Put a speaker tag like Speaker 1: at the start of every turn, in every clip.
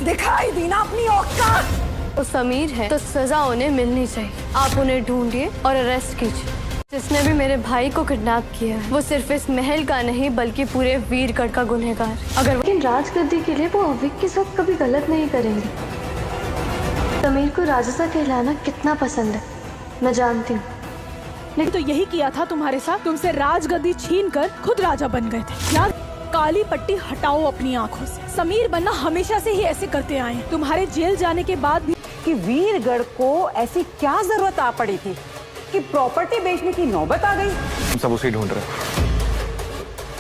Speaker 1: दिखाई दी ना अपनी औकात।
Speaker 2: वो समीर है तो सजा उन्हें मिलनी चाहिए। आप उन्हें ढूंढिए और अरेस्ट कीजिए। जिसने भी मेरे भाई को किडनैप किया है वो सिर्फ इस महल का नहीं बल्कि पूरे वीरगढ़ का गुनहगार। अगर लेकिन राजगद्दी के लिए वो अविक के साथ कभी गलत नहीं करेंगे। समीर को राजसा कहलाना कितना पसंद है मैं जानती हूँ।
Speaker 1: लेकिन तो यही किया था तुम्हारे साथ। तुमसे राजगद्दी छीन कर खुद राजा बन गए थे। याद, काली पट्टी हटाओ अपनी आंखों से। समीर बन्ना हमेशा से ही ऐसे करते आए हैं। तुम्हारे जेल जाने के बाद भी
Speaker 3: कि वीरगढ़ को ऐसी क्या जरूरत आ पड़ी थी कि प्रॉपर्टी बेचने की नौबत आ गई।
Speaker 4: हम सब उसे ढूंढ रहे हैं,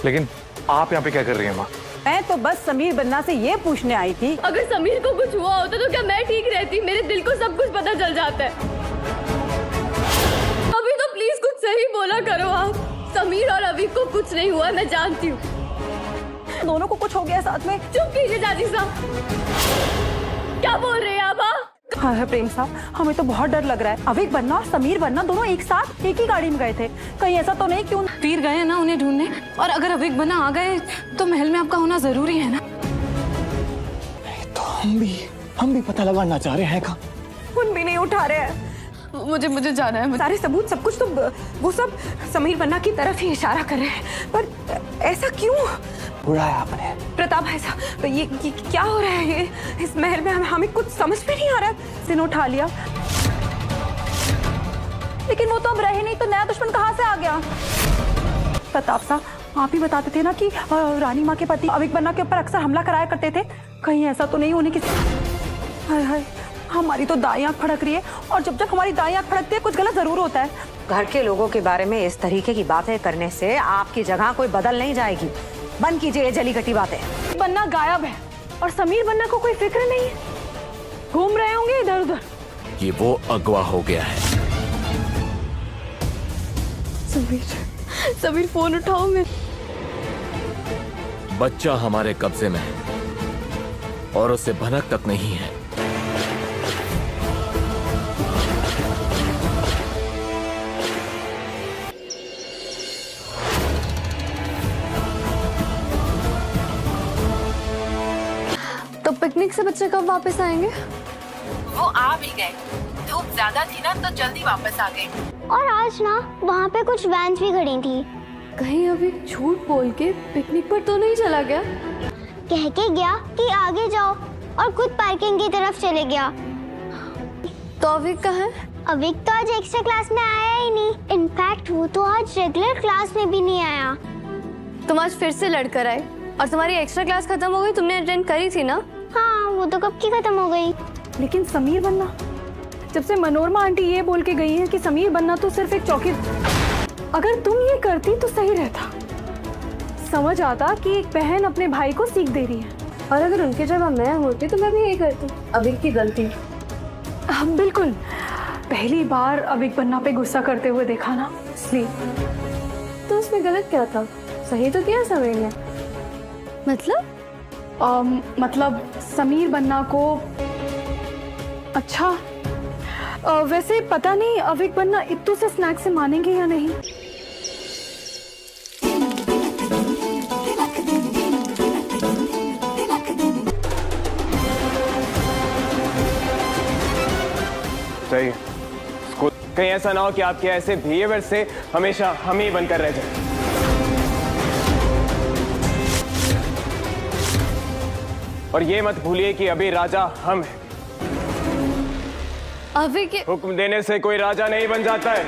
Speaker 4: लेकिन आप यहाँ पे क्या कर रही हैं माँ?
Speaker 3: मैं तो बस समीर बन्ना से ये पूछने आई थी।
Speaker 2: अगर समीर को कुछ हुआ होता तो क्या मैं ठीक रहती? मेरे दिल को सब कुछ पता चल जाता है। अभी तो प्लीज कुछ सही बोला करो आप। समीर और अविक को कुछ नहीं हुआ मैं जानती हूँ।
Speaker 3: दोनों को कुछ हो गया साथ में।
Speaker 2: चुप कीजिए दादी साहब। क्या बोल रहे हैं आप?
Speaker 3: हाँ है प्रेम साहब, हमें तो बहुत डर लग रहा है। अविक बन्ना और समीर बन्ना दोनों एक साथ एक ही गाड़ी में गए थे। कहीं ऐसा तो नहीं क्यों?
Speaker 5: वीर गए हैं ना उन्हें ढूंढने, और अगर अविक बन्ना आ गए तो महल में आपका होना जरूरी है ना।
Speaker 6: तो हम भी पता लगाना चाह रहे हैं। कहाँ?
Speaker 1: फोन भी नहीं उठा रहे हैं।
Speaker 5: मुझे जाना है।
Speaker 1: सारे सबूत सब कुछ तो वो सब समीर बन्ना की तरफ ही इशारा कर रहे हैं। पर ऐसा क्यों?
Speaker 6: उड़ाया आपने
Speaker 1: प्रताप, ऐसा ये क्या हो रहा है? ये इस महल में हमें कुछ समझ में नहीं आ रहा।
Speaker 3: सिन उठा लिया, लेकिन वो तो अब रहे नहीं तो नया दुश्मन कहाँ से आ गया? प्रताप साहब आप ही बताते थे ना कि रानी माँ के पति अविक बन्ना के ऊपर अक्सर हमला कराया करते थे। कहीं ऐसा तो नहीं होने की? हाय हाय, हमारी तो दाई आंख फड़क रही है, और जब हमारी दाई आंख फड़कती है कुछ गलत जरूर होता है।
Speaker 7: घर के लोगों के बारे में इस तरीके की बातें करने से आपकी जगह कोई बदल नहीं जाएगी। बंद कीजिए ये जली घटी बातें।
Speaker 1: बन्ना गायब है और समीर बन्ना को कोई फिक्र नहीं है। घूम रहे होंगे इधर उधर।
Speaker 8: ये वो अगवा हो गया है।
Speaker 2: समीर फोन उठाओ। मैं
Speaker 8: बच्चा हमारे कब्जे में है और उससे भनक तक नहीं है।
Speaker 2: तो पिकनिक से बच्चे कब वापस आएंगे?
Speaker 9: वो आ भी गए। धूप ज्यादा थी ना तो जल्दी वापस आ गए।
Speaker 10: और आज ना वहाँ पे कुछ वैन्स भी खड़ी थी।
Speaker 2: कहीं अभी झूठ बोल के पिकनिक पर तो नहीं चला गया?
Speaker 10: कह के गया कि आगे जाओ और खुद पार्किंग की तरफ चले गया।
Speaker 2: तो अविक कहाँ है?
Speaker 10: अविक तो आज एक्स्ट्रा क्लास में आया ही नहीं। इनफैक्ट वो तो आज रेगुलर क्लास में भी नहीं आया।
Speaker 2: तुम आज फिर से लड़कर आए और तुम्हारी एक्स्ट्रा क्लास खत्म हो गई। तुमने अटेंड करी थी ना?
Speaker 10: हाँ वो तो कब की खत्म हो गई।
Speaker 1: लेकिन समीर बन्ना, जब से मनोरमा आंटी ये बोल के गई है कि समीर बन्ना तो सिर्फ एक चौकी, अगर तुम ये करती तो सही रहता। समझ आता कि एक बहन अपने भाई को सीख दे रही है।
Speaker 2: और अगर उनके जगह मैं होती तो मैं भी यही करती। अविक की गलती।
Speaker 1: हम बिल्कुल पहली बार अविक बन्ना पे गुस्सा करते हुए देखा ना, इसलिए।
Speaker 2: तो उसमें गलत क्या था? सही तो किया समीर ने।
Speaker 1: मतलब समीर बन्ना को अच्छा वैसे पता नहीं अविक बन्ना इत्तू से स्नैक से मानेंगे या नहीं।
Speaker 11: सही। कहीं ऐसा ना हो कि आपके ऐसे बिहेवियर से हमेशा हम ही बनकर रह जाए। और ये मत भूलिए कि अभी राजा हम हैं।
Speaker 2: अभी के
Speaker 11: हुक्म देने से कोई राजा नहीं बन जाता है।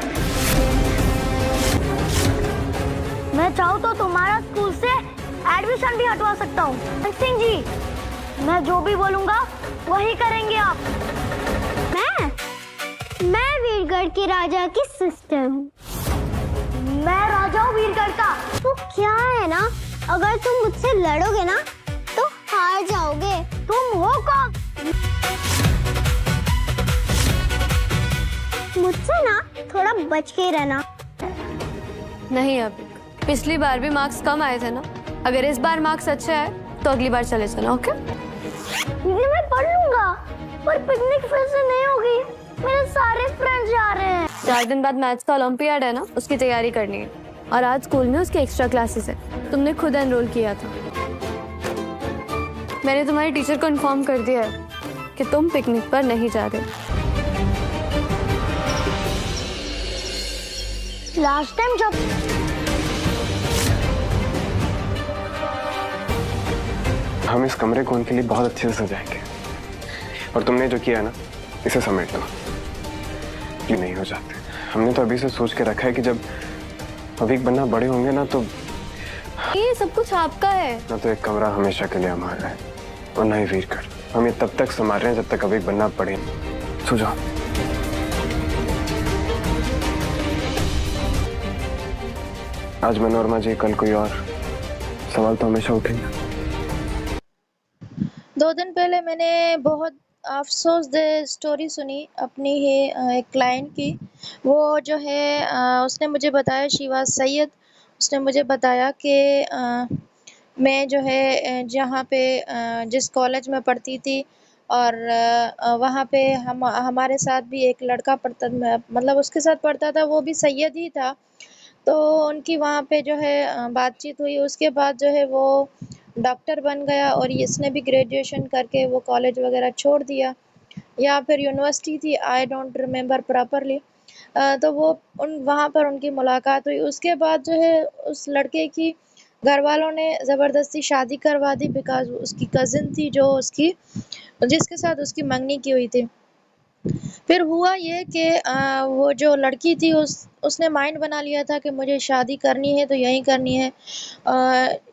Speaker 10: मैं चाहूँ तो तुम्हारा स्कूल से एडमिशन भी हटवा सकता हूँ। सिंह जी, मैं जो भी बोलूँगा वही करेंगे आप। मैं वीरगढ़ के राजा की सिस्टर हूँ। मैं राजा हूँ वीरगढ़ का। तो क्या है ना, अगर तुम मुझसे लड़ोगे ना तो हार जाओगे। तुम हो कौन? मुझसे ना थोड़ा बच के रहना।
Speaker 2: नहीं, अभी पिछली बार भी मार्क्स कम आए थे ना। अगर इस बार मार्क्स अच्छे आए तो अगली बार चले चलो। ओके?
Speaker 10: दीदी मैं पढ़ लूंगा, पर पिकनिक फिर से नहीं होगी। मेरे सारे फ्रेंड्स जा रहे हैं।
Speaker 2: 4 दिन बाद मैथ्स का ओलंपियाड है ना, उसकी तैयारी करनी है। और आज स्कूल में उसके एक्स्ट्रा क्लासेस है। तुमने खुद एनरोल किया था। मैंने तुम्हारी टीचर को इन्फॉर्म कर दिया है कि तुम पिकनिक पर नहीं जा रहे।
Speaker 10: लास्ट टाइम जब
Speaker 11: हम इस कमरे को उनके लिए बहुत अच्छे से सजाएंगे और तुमने जो किया है ना, इसे समेट दो। ये नहीं हो जाते। हमने तो अभी से सोच के रखा है कि जब अवीक बन्ना बड़े होंगे ना, तो
Speaker 2: ये सब कुछ आपका है
Speaker 11: ना। तो एक कमरा हमेशा के लिए हमारा है और ना ही वीर कर। हम ये तब तक संभाल रहे हैं जब तक अवीक बन्ना पड़े। सो जाओ। आज मनोरमा जी, कल कोई और सवाल तो हमेशा उठेंगे।
Speaker 12: 2 दिन पहले मैंने बहुत अफसोस दे स्टोरी सुनी अपनी ही एक क्लाइंट की। वो जो है उसने मुझे बताया, शिवा सैयद, उसने मुझे बताया कि मैं जो है जहाँ पे जिस कॉलेज में पढ़ती थी और वहाँ पे हमारे साथ भी एक लड़का पढ़ता, मतलब उसके साथ पढ़ता था, वो भी सैयद ही था। तो उनकी वहाँ पे जो है बातचीत हुई। उसके बाद जो है वो डॉक्टर बन गया और इसने भी ग्रेजुएशन करके वो कॉलेज वगैरह छोड़ दिया, या फिर यूनिवर्सिटी थी, आई डोंट रिमेम्बर प्रॉपरली। तो वो वहाँ पर उनकी मुलाकात हुई। उसके बाद जो है उस लड़के की घर वालों ने ज़बरदस्ती शादी करवा दी, बिकॉज उसकी कज़िन थी जो उसकी, जिसके साथ उसकी मंगनी की हुई थी। फिर हुआ ये कि वो जो लड़की थी उसने माइंड बना लिया था कि मुझे शादी करनी है तो यहीं करनी है।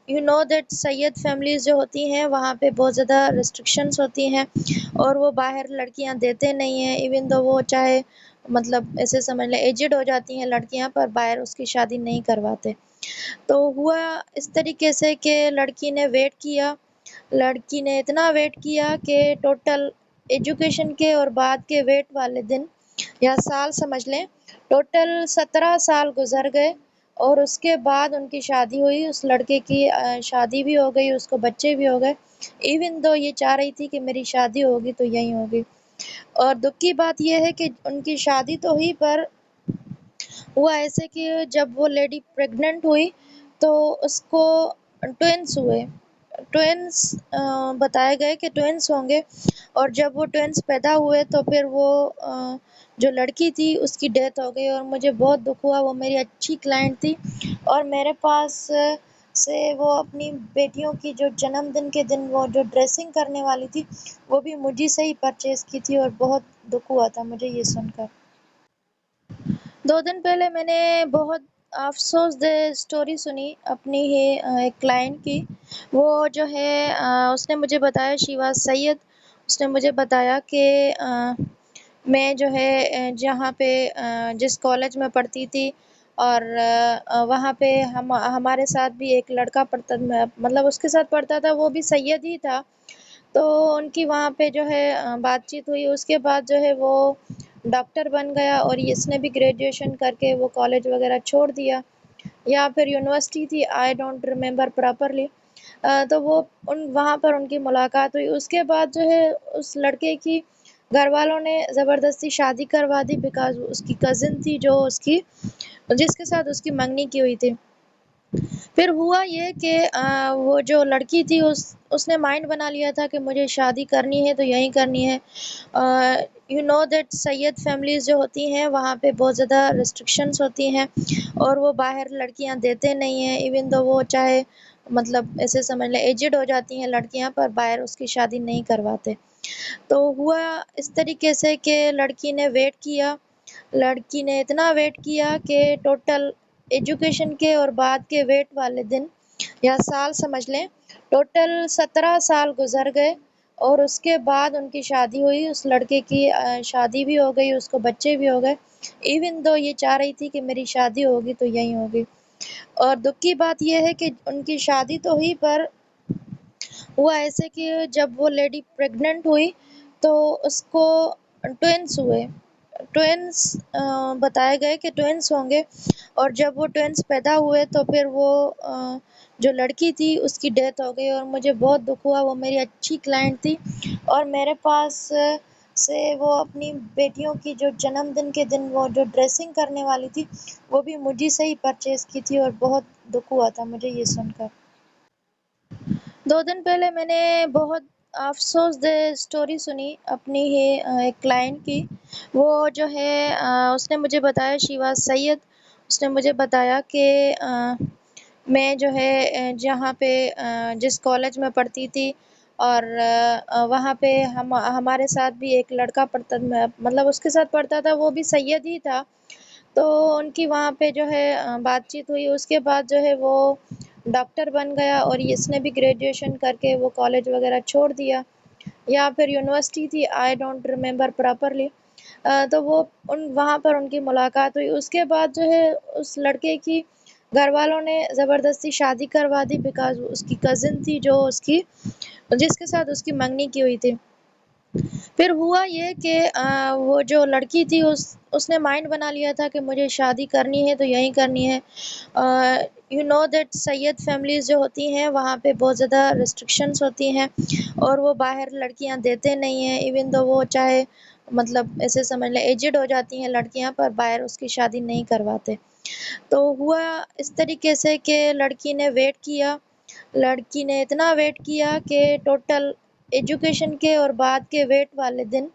Speaker 12: You know that Syed families जो होती हैं वहाँ पे बहुत ज़्यादा रिस्ट्रिक्शंस होती हैं और वो बाहर लड़कियाँ देते नहीं हैं। इवन दो वो चाहे, मतलब ऐसे समझ लें, एजेड हो जाती हैं लड़कियाँ, पर बाहर उसकी शादी नहीं करवाते। तो हुआ इस तरीके से कि लड़की ने वेट किया। लड़की ने इतना वेट किया कि टोटल एजुकेशन के और बाद के वेट वाले दिन या साल समझ लें, टोटल 17 साल गुजर गए और उसके बाद उनकी शादी हुई। उस लड़के की शादी भी हो गई, उसको बच्चे भी हो गए। इवन दो ये चाह रही थी कि मेरी शादी होगी तो यहीं होगी। और दुख की बात यह है कि उनकी शादी तो हुई, पर हुआ ऐसे कि जब वो लेडी प्रेग्नेंट हुई तो उसको ट्विन्स हुए। ट्विन्स बताए गए कि ट्विन्स होंगे, और जब वो ट्विन्स पैदा हुए तो फिर वो जो लड़की थी उसकी डेथ हो गई। और मुझे बहुत दुख हुआ। वो मेरी अच्छी क्लाइंट थी और मेरे पास से वो अपनी बेटियों की जो जन्मदिन के दिन वो जो ड्रेसिंग करने वाली थी वो भी मुझे से ही परचेज़ की थी, और बहुत दुख हुआ था मुझे ये सुनकर। 2 दिन पहले मैंने बहुत अफसोस दे स्टोरी सुनी अपनी ही एक क्लाइंट की। वो जो है उसने मुझे बताया, शिवा सैयद, उसने मुझे बताया कि मैं जो है जहाँ पे जिस कॉलेज में पढ़ती थी और वहाँ पे हमारे साथ भी एक लड़का पढ़ता, मतलब उसके साथ पढ़ता था, वो भी सैयद ही था। तो उनकी वहाँ पे जो है बातचीत हुई। उसके बाद जो है वो डॉक्टर बन गया और इसने भी ग्रेजुएशन करके वो कॉलेज वगैरह छोड़ दिया, या फिर यूनिवर्सिटी थी, आई डोंट रिमेम्बर प्रॉपरली। तो वो वहाँ पर उनकी मुलाकात हुई। उसके बाद जो है उस लड़के की घर वालों ने ज़बरदस्ती शादी करवा दी, बिकॉज उसकी कज़िन थी जो उसकी, जिसके साथ उसकी मंगनी की हुई थी। फिर हुआ ये कि वो जो लड़की थी उसने माइंड बना लिया था कि मुझे शादी करनी है तो यहीं करनी है। You know that Syed families जो होती हैं वहाँ पे बहुत ज़्यादा रिस्ट्रिक्शंस होती हैं और वो बाहर लड़कियाँ देते नहीं हैं। इवन दो वो चाहे, मतलब ऐसे समझ लें, एजेड हो जाती हैं लड़कियाँ, पर बाहर उसकी शादी नहीं करवाते। तो हुआ इस तरीके से कि लड़की ने वेट किया। लड़की ने इतना वेट किया कि टोटल एजुकेशन के और बाद के वेट वाले दिन या साल समझ लें, टोटल 17 साल गुजर गए और उसके बाद उनकी शादी हुई। उस लड़के की शादी भी हो गई, उसको बच्चे भी हो गए। इवन दो ये चाह रही थी कि मेरी शादी होगी तो यहीं होगी। और दुख की बात यह है कि उनकी शादी तो हुई, पर हुआ ऐसे कि जब वो लेडी प्रेग्नेंट हुई तो उसको ट्विन्स हुए। ट्विन्स बताए गए कि ट्विन्स होंगे, और जब वो ट्विन्स पैदा हुए तो फिर वो जो लड़की थी उसकी डेथ हो गई। और मुझे बहुत दुख हुआ। वो मेरी अच्छी क्लाइंट थी और मेरे पास से वो अपनी बेटियों की जो जन्मदिन के दिन वो जो ड्रेसिंग करने वाली थी वो भी मुझे से ही परचेज़ की थी, और बहुत दुख हुआ था मुझे ये सुनकर। 2 दिन पहले मैंने बहुत अफ़सोसदेह स्टोरी सुनी अपनी ही एक क्लाइंट की। वो जो है उसने मुझे बताया शी वाज़ सैयद। उसने मुझे बताया कि मैं जो है जहाँ पे जिस कॉलेज में पढ़ती थी और वहाँ पे हमारे साथ भी एक लड़का पढ़ता मतलब उसके साथ पढ़ता था, वो भी सैयद ही था। तो उनकी वहाँ पे जो है बातचीत हुई, उसके बाद जो है वो डॉक्टर बन गया और इसने भी ग्रेजुएशन करके वो कॉलेज वगैरह छोड़ दिया या फिर यूनिवर्सिटी थी, आई डोंट रिमेंबर प्रॉपरली। तो वो वहाँ पर उनकी मुलाकात हुई। उसके बाद जो है उस लड़के की घरवालों ने ज़बरदस्ती शादी करवा दी बिकॉज़ उसकी कज़िन थी जो उसकी जिसके साथ उसकी मंगनी की हुई थी। फिर हुआ ये कि वो जो लड़की थी उसने माइंड बना लिया था कि मुझे शादी करनी है तो यहीं करनी है। You know that Syed families जो होती हैं वहाँ पे बहुत ज़्यादा रिस्ट्रिक्शंस होती हैं और वो बाहर लड़कियाँ देते नहीं हैं, इवन दो वो चाहे मतलब ऐसे समझ लें एजेड हो जाती हैं लड़कियाँ, पर बाहर उसकी शादी नहीं करवाते। तो हुआ इस तरीके से कि लड़की ने वेट किया, लड़की ने इतना वेट किया कि टोटल एजुकेशन के और बाद के वेट वाले दिन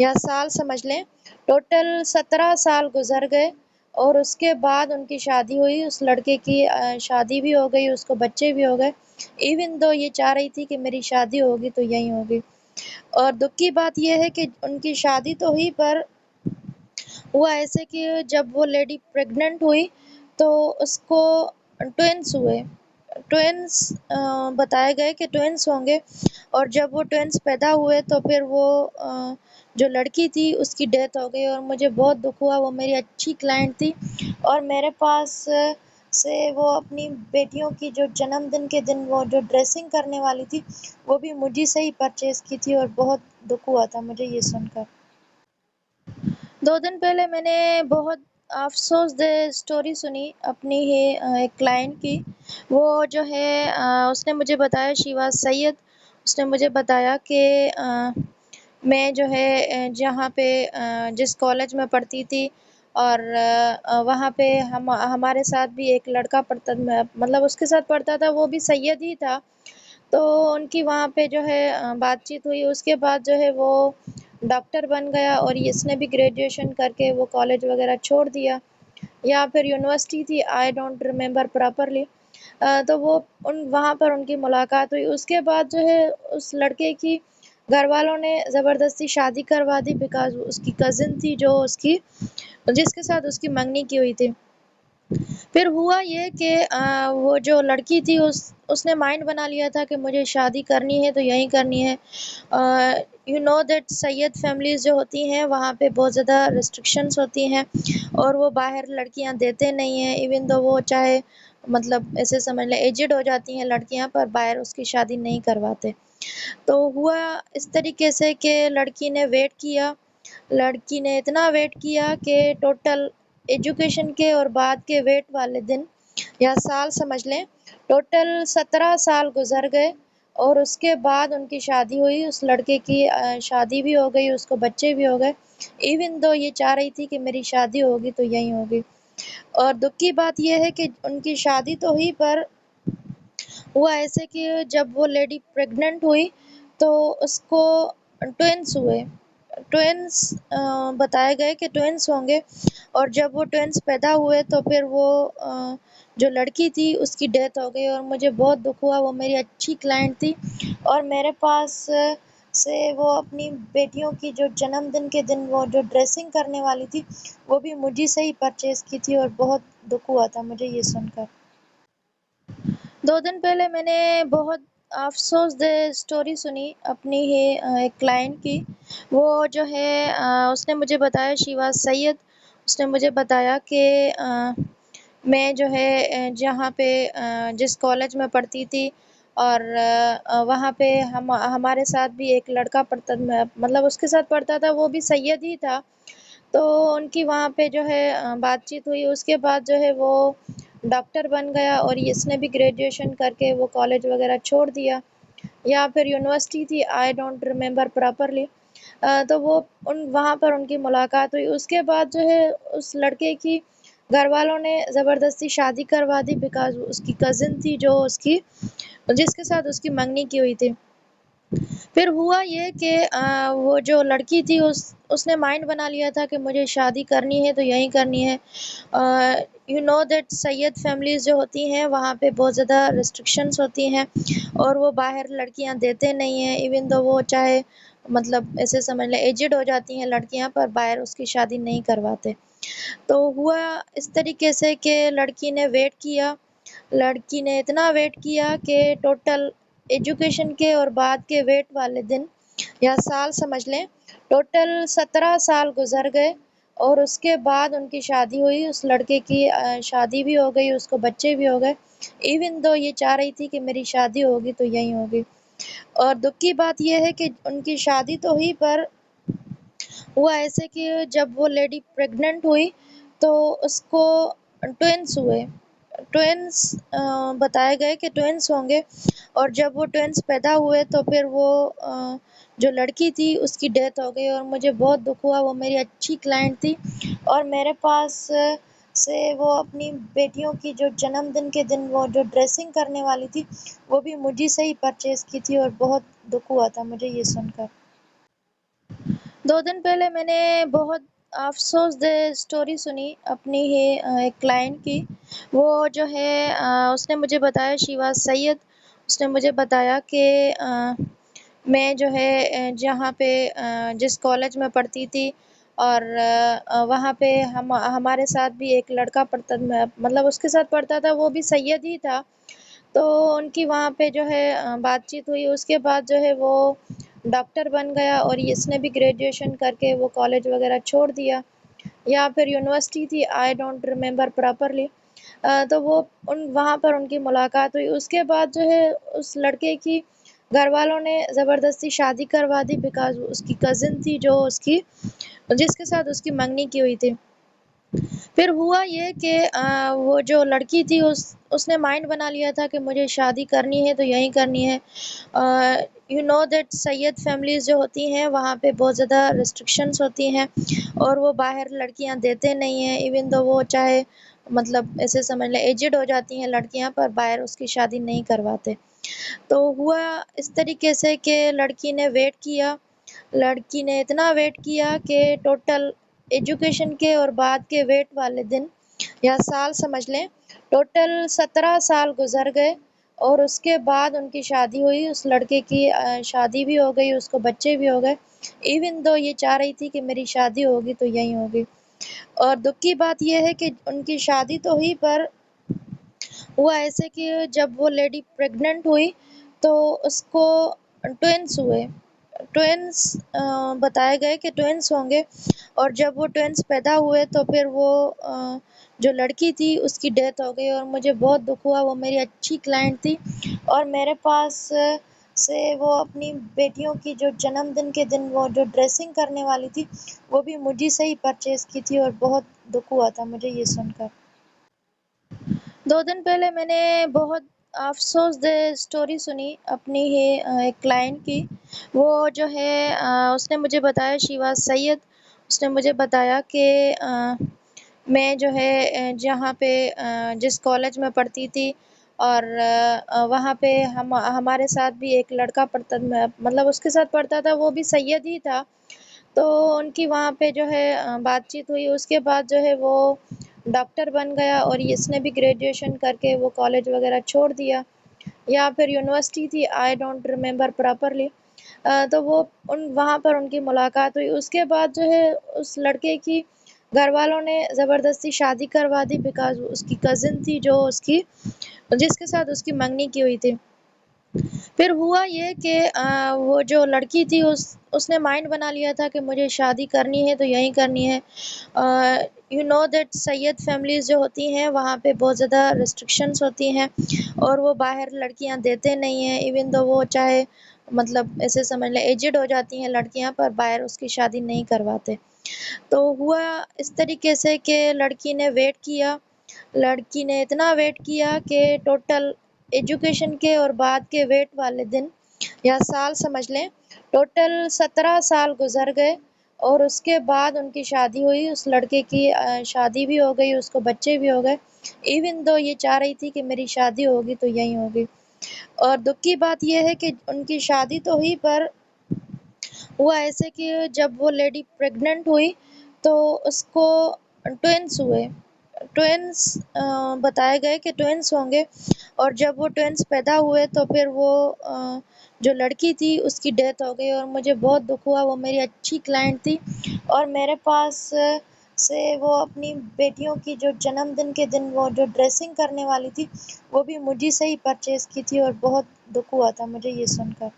Speaker 12: या साल समझ लें, टोटल 17 साल गुज़र गए और उसके बाद उनकी शादी हुई। उस लड़के की शादी भी हो गई, उसको बच्चे भी हो गए। इवन दो ये चाह रही थी कि मेरी शादी होगी तो यहीं होगी। और दुःख की बात ये है कि उनकी शादी तो हुई, पर हुआ ऐसे कि जब वो लेडी प्रेग्नेंट हुई तो उसको ट्विन्स हुए। ट्विन्स बताए गए कि ट्विन्स होंगे और जब वो ट्विन्स पैदा हुए तो फिर वो जो लड़की थी उसकी डेथ हो गई और मुझे बहुत दुःख हुआ। वो मेरी अच्छी क्लाइंट थी और मेरे पास से वो अपनी बेटियों की जो जन्मदिन के दिन वो जो ड्रेसिंग करने वाली थी, वो भी मुझी से ही परचेज़ की थी और बहुत दुःख हुआ था मुझे ये सुनकर। 2 दिन पहले मैंने बहुत अफ़सोसदेह स्टोरी सुनी अपनी ही एक क्लाइंट की। वो जो है उसने मुझे बताया शी वाज़ सैयद। उसने मुझे बताया कि मैं जो है जहाँ पे जिस कॉलेज में पढ़ती थी और वहाँ पे हमारे साथ भी एक लड़का पढ़ता मतलब उसके साथ पढ़ता था, वो भी सैयद ही था। तो उनकी वहाँ पे जो है बातचीत हुई, उसके बाद जो है वो डॉक्टर बन गया और इसने भी ग्रेजुएशन करके वो कॉलेज वगैरह छोड़ दिया या फिर यूनिवर्सिटी थी, आई डोंट रिमेंबर प्रॉपरली। तो वो वहाँ पर उनकी मुलाकात हुई। उसके बाद जो है उस लड़के की घरवालों ने ज़बरदस्ती शादी करवा दी बिकॉज़ उसकी कज़िन थी जो उसकी जिसके साथ उसकी मंगनी की हुई थी। फिर हुआ ये कि वो जो लड़की थी उसने माइंड बना लिया था कि मुझे शादी करनी है तो यहीं करनी है। You know that Syed families जो होती हैं वहाँ पे बहुत ज़्यादा रिस्ट्रिक्शंस होती हैं और वो बाहर लड़कियाँ देते नहीं हैं, इवन दो वो चाहे मतलब ऐसे समझ लें एजेड हो जाती हैं लड़कियाँ, पर बाहर उसकी शादी नहीं करवाते। तो हुआ इस तरीके से कि लड़की ने वेट किया, लड़की ने इतना वेट किया कि टोटल एजुकेशन के और बाद के वेट वाले दिन या साल समझ लें, टोटल 17 साल गुज़र गए और उसके बाद उनकी शादी हुई। उस लड़के की शादी भी हो गई, उसको बच्चे भी हो गए। इवन दो ये चाह रही थी कि मेरी शादी होगी तो यहीं होगी। और दुःख की बात ये है कि उनकी शादी तो हुई, पर हुआ ऐसे कि जब वो लेडी प्रेग्नेंट हुई तो उसको ट्विन्स हुए। ट्विन्स बताए गए कि ट्विन्स होंगे और जब वो ट्विन्स पैदा हुए तो फिर वो जो लड़की थी उसकी डेथ हो गई और मुझे बहुत दुःख हुआ। वो मेरी अच्छी क्लाइंट थी और मेरे पास से वो अपनी बेटियों की जो जन्मदिन के दिन वो जो ड्रेसिंग करने वाली थी, वो भी मुझी से ही परचेज़ की थी और बहुत दुःख हुआ था मुझे ये सुनकर। 2 दिन पहले मैंने बहुत अफ़सोसदेह स्टोरी सुनी अपनी ही एक क्लाइंट की। वो जो है उसने मुझे बताया शी वाज़ सैयद। उसने मुझे बताया कि मैं जो है जहाँ पे जिस कॉलेज में पढ़ती थी और वहाँ पे हमारे साथ भी एक लड़का पढ़ता मतलब उसके साथ पढ़ता था, वो भी सैयद ही था। तो उनकी वहाँ पे जो है बातचीत हुई, उसके बाद जो है वो डॉक्टर बन गया और इसने भी ग्रेजुएशन करके वो कॉलेज वगैरह छोड़ दिया या फिर यूनिवर्सिटी थी, आई डोंट रिमेंबर प्रॉपरली। तो वो वहाँ पर उनकी मुलाकात हुई। उसके बाद जो है उस लड़के की घर वालों ने ज़बरदस्ती शादी करवा दी बिकॉज़ उसकी कज़िन थी जो उसकी जिसके साथ उसकी मंगनी की हुई थी। फिर हुआ ये कि वो जो लड़की थी उसने माइंड बना लिया था कि मुझे शादी करनी है तो यहीं करनी है। You know that Syed families जो होती हैं वहाँ पे बहुत ज़्यादा रिस्ट्रिक्शंस होती हैं और वो बाहर लड़कियाँ देते नहीं हैं, इवन दो वो चाहे मतलब ऐसे समझ लें एजेड हो जाती हैं लड़कियाँ, पर बाहर उसकी शादी नहीं करवाते। तो हुआ इस तरीके से कि लड़की ने वेट किया, लड़की ने इतना वेट किया कि टोटल एजुकेशन के और बाद के वेट वाले दिन या साल समझ लें, टोटल 17 साल गुज़र गए और उसके बाद उनकी शादी हुई। उस लड़के की शादी भी हो गई, उसको बच्चे भी हो गए। इवन दो ये चाह रही थी कि मेरी शादी होगी तो यहीं होगी। और दुःख की बात ये है कि उनकी शादी तो हुई, पर हुआ ऐसे कि जब वो लेडी प्रेग्नेंट हुई तो उसको ट्विन्स हुए। ट्विन्स बताए गए कि ट्विन्स होंगे और जब वो ट्विन्स पैदा हुए तो फिर वो जो लड़की थी उसकी डेथ हो गई और मुझे बहुत दुःख हुआ। वो मेरी अच्छी क्लाइंट थी और मेरे पास से वो अपनी बेटियों की जो जन्मदिन के दिन वो जो ड्रेसिंग करने वाली थी, वो भी मुझी से ही परचेज़ की थी और बहुत दुःख हुआ था मुझे ये सुनकर। 2 दिन पहले मैंने बहुत अफ़सोसदेह स्टोरी सुनी अपनी ही एक क्लाइंट की। वो जो है उसने मुझे बताया शी वाज़ सैयद। उसने मुझे बताया कि मैं जो है जहाँ पे जिस कॉलेज में पढ़ती थी और वहाँ पे हमारे साथ भी एक लड़का पढ़ता मतलब उसके साथ पढ़ता था, वो भी सैयद ही था। तो उनकी वहाँ पे जो है बातचीत हुई, उसके बाद जो है वो डॉक्टर बन गया और इसने भी ग्रेजुएशन करके वो कॉलेज वगैरह छोड़ दिया या फिर यूनिवर्सिटी थी, आई डोंट रिमेंबर प्रॉपरली। तो वो वहाँ पर उनकी मुलाकात हुई। उसके बाद जो है उस लड़के की घर वालों ने ज़बरदस्ती शादी करवा दी बिकॉज़ उसकी कज़िन थी जो उसकी जिसके साथ उसकी मंगनी की हुई थी। फिर हुआ ये कि वो जो लड़की थी उसने माइंड बना लिया था कि मुझे शादी करनी है तो यहीं करनी है। You know that Syed families जो होती हैं वहाँ पे बहुत ज़्यादा रिस्ट्रिक्शंस होती हैं और वो बाहर लड़कियाँ देते नहीं हैं, इवन दो वो चाहे मतलब ऐसे समझ लें एजेड हो जाती हैं लड़कियाँ, पर बाहर उसकी शादी नहीं करवाते। तो हुआ इस तरीके से कि लड़की ने वेट किया, लड़की ने इतना वेट किया कि टोटल एजुकेशन के और बाद के वेट वाले दिन या साल समझ लें, टोटल 17 साल गुज़र गए और उसके बाद उनकी शादी हुई। उस लड़के की शादी भी हो गई, उसको बच्चे भी हो गए। इवन दो ये चाह रही थी कि मेरी शादी होगी तो यहीं होगी। और दुःख की बात ये है कि उनकी शादी तो हुई, पर हुआ ऐसे कि जब वो लेडी प्रेग्नेंट हुई तो उसको ट्विन्स हुए। ट्विन्स बताए गए कि ट्विन्स होंगे और जब वो ट्विन्स पैदा हुए तो फिर वो जो लड़की थी उसकी डेथ हो गई और मुझे बहुत दुःख हुआ। वो मेरी अच्छी क्लाइंट थी और मेरे पास से वो अपनी बेटियों की जो जन्मदिन के दिन वो जो ड्रेसिंग करने वाली थी, वो भी मुझी से ही परचेज़ की थी और बहुत दुःख हुआ था मुझे ये सुनकर। 2 दिन पहले मैंने बहुत अफ़सोसदेह स्टोरी सुनी अपनी ही एक क्लाइंट की। वो जो है उसने मुझे बताया शी वाज़ सैयद। उसने मुझे बताया कि मैं जो है जहाँ पे जिस कॉलेज में पढ़ती थी और वहाँ पे हमारे साथ भी एक लड़का पढ़ता मतलब उसके साथ पढ़ता था, वो भी सैयद ही था। तो उनकी वहाँ पे जो है बातचीत हुई, उसके बाद जो है वो डॉक्टर बन गया और इसने भी ग्रेजुएशन करके वो कॉलेज वगैरह छोड़ दिया या फिर यूनिवर्सिटी थी, आई डोंट रिमेंबर प्रॉपरली। तो वो वहाँ पर उनकी मुलाकात हुई। उसके बाद जो है उस लड़के की घर वालों ने ज़बरदस्ती शादी करवा दी बिकॉज़ उसकी कज़िन थी जो उसकी जिसके साथ उसकी मंगनी की हुई थी। फिर हुआ ये कि वो जो लड़की थी उसने माइंड बना लिया था कि मुझे शादी करनी है तो यहीं करनी है। You know that Syed families जो होती हैं वहाँ पे बहुत ज़्यादा रिस्ट्रिक्शंस होती हैं और वो बाहर लड़कियाँ देते नहीं हैं, इवन दो वो चाहे मतलब ऐसे समझ लें एजेड हो जाती हैं लड़कियाँ, पर बाहर उसकी शादी नहीं करवाते। तो हुआ इस तरीके से कि लड़की ने वेट किया, लड़की ने इतना वेट किया कि टोटल एजुकेशन के और बाद के वेट वाले दिन या साल समझ लें, टोटल 17 साल गुज़र गए और उसके बाद उनकी शादी हुई। उस लड़के की शादी भी हो गई, उसको बच्चे भी हो गए। इवन दो ये चाह रही थी कि मेरी शादी होगी तो यहीं होगी। और दुख की बात ये है कि उनकी शादी तो हुई, पर हुआ ऐसे कि जब वो लेडी प्रेग्नेंट हुई तो उसको ट्विन्स हुए। ट्विन्स बताए गए कि ट्विन्स होंगे, और जब वो ट्विन्स पैदा हुए तो फिर वो जो लड़की थी उसकी डेथ हो गई। और मुझे बहुत दुख हुआ, वो मेरी अच्छी क्लाइंट थी और मेरे पास से वो अपनी बेटियों की जो जन्मदिन के दिन वो जो ड्रेसिंग करने वाली थी वो भी मुझी से ही परचेज़ की थी, और बहुत दुख हुआ था मुझे ये सुनकर।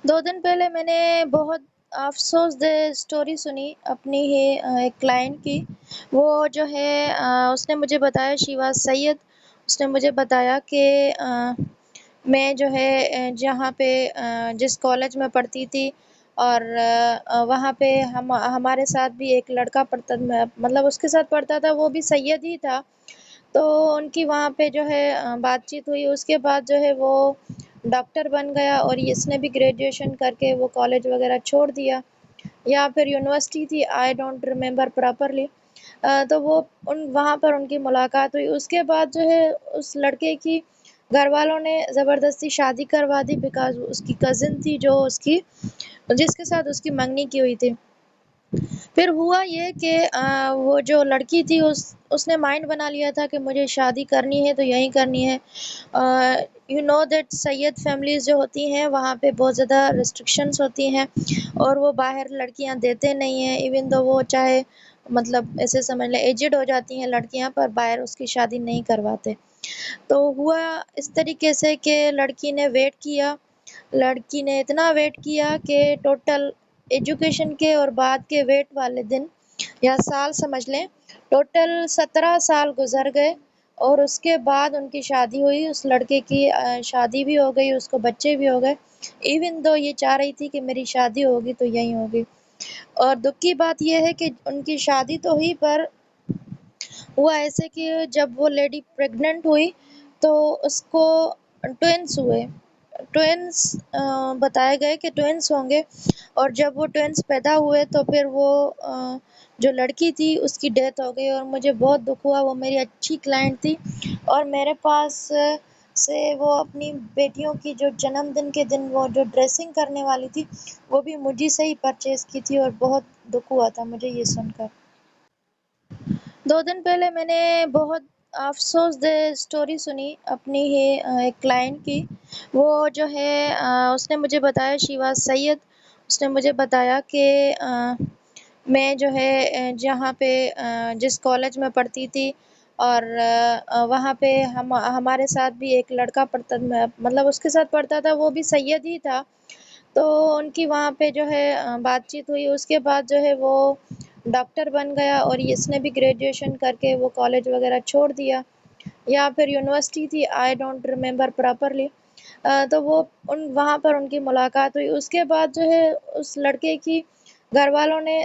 Speaker 12: 2 दिन पहले मैंने बहुत अफ़सोसदेह स्टोरी सुनी अपनी ही एक क्लाइंट की। वो जो है उसने मुझे बताया, शी वाज़ सैयद। उसने मुझे बताया कि मैं जो है जहाँ पे जिस कॉलेज में पढ़ती थी, और वहाँ पे हमारे साथ भी एक लड़का पढ़ता, मतलब उसके साथ पढ़ता था, वो भी सैयद ही था। तो उनकी वहाँ पे जो है बातचीत हुई। उसके बाद जो है वो डॉक्टर बन गया, और इसने भी ग्रेजुएशन करके वो कॉलेज वगैरह छोड़ दिया, या फिर यूनिवर्सिटी थी, आई डोंट रिमेंबर प्रॉपरली। तो वो वहाँ पर उनकी मुलाकात हुई। उसके बाद जो है उस लड़के की घर वालों ने ज़बरदस्ती शादी करवा दी, बिकॉज़ उसकी कज़िन थी जो उसकी जिसके साथ उसकी मंगनी की हुई थी। फिर हुआ ये कि वो जो लड़की थी उसने माइंड बना लिया था कि मुझे शादी करनी है तो यहीं करनी है। You know that Syed families जो होती हैं वहाँ पे बहुत ज़्यादा रिस्ट्रिक्शंस होती हैं, और वो बाहर लड़कियाँ देते नहीं हैं। इवन दो वो चाहे, मतलब ऐसे समझ लें एजेड हो जाती हैं लड़कियाँ, पर बाहर उसकी शादी नहीं करवाते। तो हुआ इस तरीके से कि लड़की ने वेट किया। लड़की ने इतना वेट किया कि टोटल एजुकेशन के और बाद के वेट वाले दिन या साल समझ लें, टोटल 17 साल गुज़र गए, और उसके बाद उनकी शादी हुई। उस लड़के की शादी भी हो गई, उसको बच्चे भी हो गए। इवन दो ये चाह रही थी कि मेरी शादी होगी तो यहीं होगी। और दुख की बात ये है कि उनकी शादी तो हुई, पर हुआ ऐसे कि जब वो लेडी प्रेग्नेंट हुई तो उसको ट्विन्स हुए। ट्विन्स बताए गए कि ट्विन्स होंगे, और जब वो ट्विन्स पैदा हुए तो फिर वो जो लड़की थी उसकी डेथ हो गई। और मुझे बहुत दुख हुआ, वो मेरी अच्छी क्लाइंट थी और मेरे पास से वो अपनी बेटियों की जो जन्मदिन के दिन वो जो ड्रेसिंग करने वाली थी वो भी मुझी से ही परचेज़ की थी, और बहुत दुख हुआ था मुझे ये सुनकर। 2 दिन पहले मैंने बहुत अफ़सोसदेह स्टोरी सुनी अपनी ही एक क्लाइंट की। वो जो है उसने मुझे बताया, शी वाज़ सैयद। उसने मुझे बताया कि मैं जो है जहाँ पे जिस कॉलेज में पढ़ती थी, और वहाँ पे हमारे साथ भी एक लड़का पढ़ता, मतलब उसके साथ पढ़ता था, वो भी सैयद ही था। तो उनकी वहाँ पे जो है बातचीत हुई। उसके बाद जो है वो डॉक्टर बन गया, और इसने भी ग्रेजुएशन करके वो कॉलेज वगैरह छोड़ दिया, या फिर यूनिवर्सिटी थी, आई डोंट रिमेंबर प्रॉपरली। तो वो वहाँ पर उनकी मुलाकात हुई। उसके बाद जो है उस लड़के की घर वालों ने